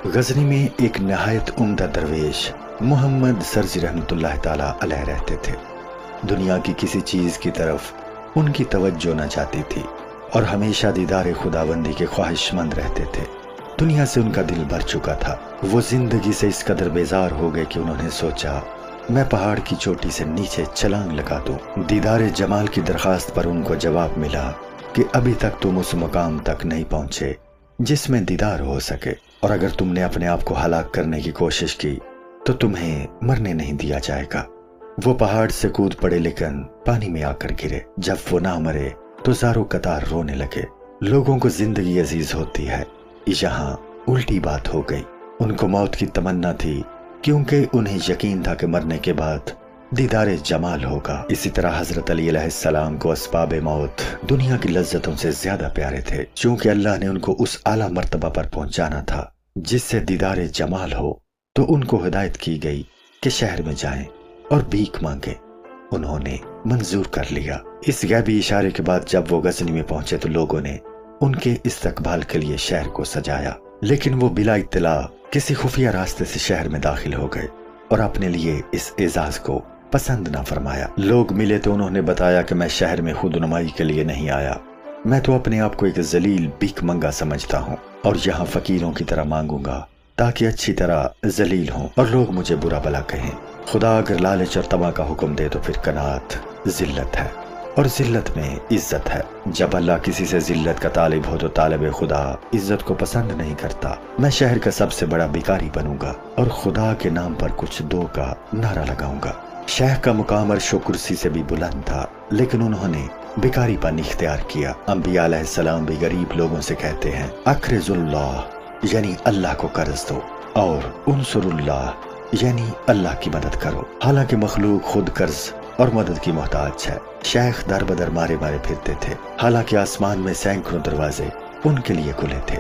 غزنی میں ایک نہایت عمدہ درویش محمد سرزی رحمۃ اللہ تعالیٰ علیہ رہتے تھے۔ دنیا کی کسی چیز کی طرف ان کی توجہ نہ جاتی تھی اور ہمیشہ دیدار خداوندی کے خواہش مند رہتے تھے۔ دنیا سے ان کا دل بھر چکا تھا۔ وہ زندگی سے اس قدر بیزار ہو گئے کہ انہوں نے سوچا میں پہاڑ کی چوٹی سے نیچے چھلانگ لگا دوں۔ دیدار جمال کی درخواست پر ان کو جواب ملا کہ ابھی تک تم اس مقام تک نہیں پہنچے جس میں دیدار ہو سکے، اور اگر تم نے اپنے آپ کو ہلاک کرنے کی کوشش کی تو تمہیں مرنے نہیں دیا جائے گا۔ وہ پہاڑ سے کود پڑے لیکن پانی میں آ کر گرے۔ جب وہ نہ مرے تو زاروں قطار رونے لگے۔ لوگوں کو زندگی عزیز ہوتی ہے، یہاں الٹی بات ہو گئی۔ ان کو موت کی تمنا تھی کیونکہ انہیں یقین تھا کہ مرنے کے بعد دیدار جمال ہوگا۔ اسی طرح حضرت علی علیہ السلام کو اسباب موت دنیا کی لذتوں سے زیادہ پیارے تھے، چونکہ اللہ نے ان کو اس اعلیٰ مرتبہ پر پہنچانا تھا جس سے دیدار جمال ہو، تو ان کو ہدایت کی گئی کہ شہر میں جائیں اور بھیک مانگیں۔ انہوں نے منظور کر لیا۔ اس غیبی اشارے کے بعد جب وہ غزنی میں پہنچے تو لوگوں نے ان کے استقبال کے لیے شہر کو سجایا، لیکن وہ بلا اطلاع کسی خفیہ راستے سے شہر میں داخل ہو گئے اور اپنے لیے اس اعزاز کو پسند نہ فرمایا۔ لوگ ملے تو انہوں نے بتایا کہ میں شہر میں خود نمائی کے لیے نہیں آیا، میں تو اپنے آپ کو ایک ذلیل بھیک منگا سمجھتا ہوں اور یہاں فقیروں کی طرح مانگوں گا تاکہ اچھی طرح ذلیل ہوں اور لوگ مجھے برا بھلا کہیں۔ خدا اگر لالچ اور طمع کا حکم دے تو پھر قناعت ذلت ہے اور ذلت میں عزت ہے۔ جب اللہ کسی سے ذلت کا طالب ہو تو طالب خدا عزت کو پسند نہیں کرتا۔ میں شہر کا سب سے بڑا بھکاری بنوں گا اور خدا کے نام پر کچھ دو کا نعرہ لگاؤں گا۔ شیخ کا مقام عرش و کرسی سے بھی بلند تھا، لیکن انہوں نے بھکاری پن اختیار کیا۔ انبیاء علیہ السلام بھی غریب لوگوں سے کہتے ہیں اقرض اللہ، یعنی اللہ کو قرض دو، اور انصر اللہ، یعنی اللہ کی مدد کرو، حالانکہ مخلوق خود قرض اور مدد کی محتاج ہے۔ شیخ در بدر مارے مارے پھرتے تھے، حالانکہ آسمان میں سینکڑوں دروازے ان کے لیے کھلے تھے۔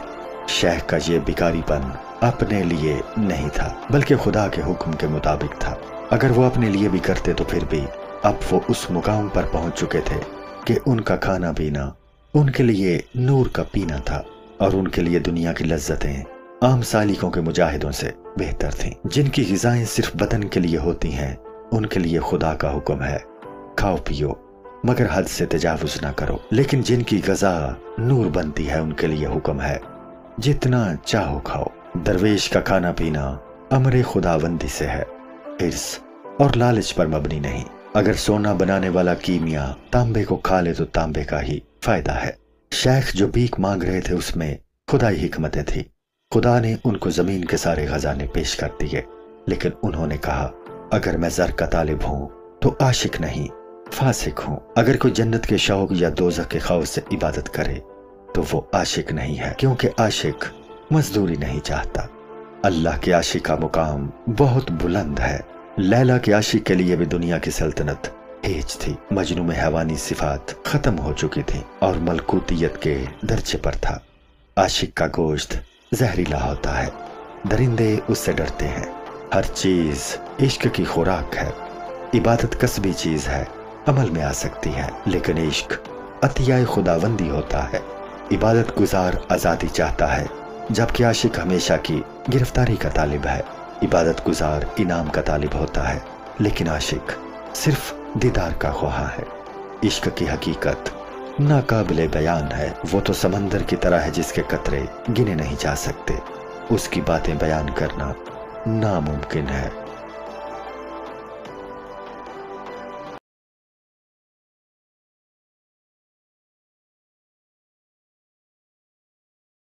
شیخ کا یہ بھکاری پن اپنے لیے نہیں تھا بلکہ خدا کے حکم کے مطابق تھا۔ اگر وہ اپنے لیے بھی کرتے تو پھر بھی اب وہ اس مقام پر پہنچ چکے تھے کہ ان کا کھانا پینا ان کے لیے نور کا پینا تھا، اور ان کے لیے دنیا کی لذتیں عام سالکوں کے مجاہدوں سے بہتر تھیں۔ جن کی غذائیں صرف بدن کے لیے ہوتی ہیں ان کے لیے خدا کا حکم ہے کھاؤ پیو مگر حد سے تجاوز نہ کرو، لیکن جن کی غذا نور بنتی ہے ان کے لیے حکم ہے جتنا چاہو کھاؤ۔ درویش کا کھانا پینا امر خداوندی سے ہے، حرص اور لالچ پر مبنی نہیں۔ اگر سونا بنانے والا کیمیا تانبے کو کھا لے تو تانبے کا ہی فائدہ ہے۔ شیخ جو بھیک مانگ رہے تھے اس میں خدائی حکمتیں تھی۔ خدا نے ان کو زمین کے سارے خزانے پیش کر دیے، لیکن انہوں نے کہا اگر میں زر کا طالب ہوں تو عاشق نہیں فاسق ہوں۔ اگر کوئی جنت کے شوق یا دوزخ کے خوف سے عبادت کرے تو وہ عاشق نہیں ہے، کیونکہ عاشق مزدوری نہیں چاہتا۔ اللہ کے عاشق کا مقام بہت بلند ہے۔ لیلا کے عاشق کے لیے بھی دنیا کی سلطنت ہیج تھی۔ مجنوں میں حیوانی صفات ختم ہو چکی تھی اور ملکوتیت کے درجے پر تھا۔ عاشق کا گوشت زہریلا ہوتا ہے، درندے اس سے ڈرتے ہیں۔ ہر چیز عشق کی خوراک ہے۔ عبادت کسبی چیز ہے، عمل میں آ سکتی ہے، لیکن عشق عطیہ خداوندی ہوتا ہے۔ عبادت گزار آزادی چاہتا ہے جبکہ عاشق ہمیشہ کی گرفتاری کا طالب ہے۔ عبادت گزار انعام کا طالب ہوتا ہے، لیکن عاشق صرف دیدار کا خواہاں ہے۔ عشق کی حقیقت ناقابل بیان ہے۔ وہ تو سمندر کی طرح ہے جس کے قطرے گنے نہیں جا سکتے۔ اس کی باتیں بیان کرنا ناممکن ہے۔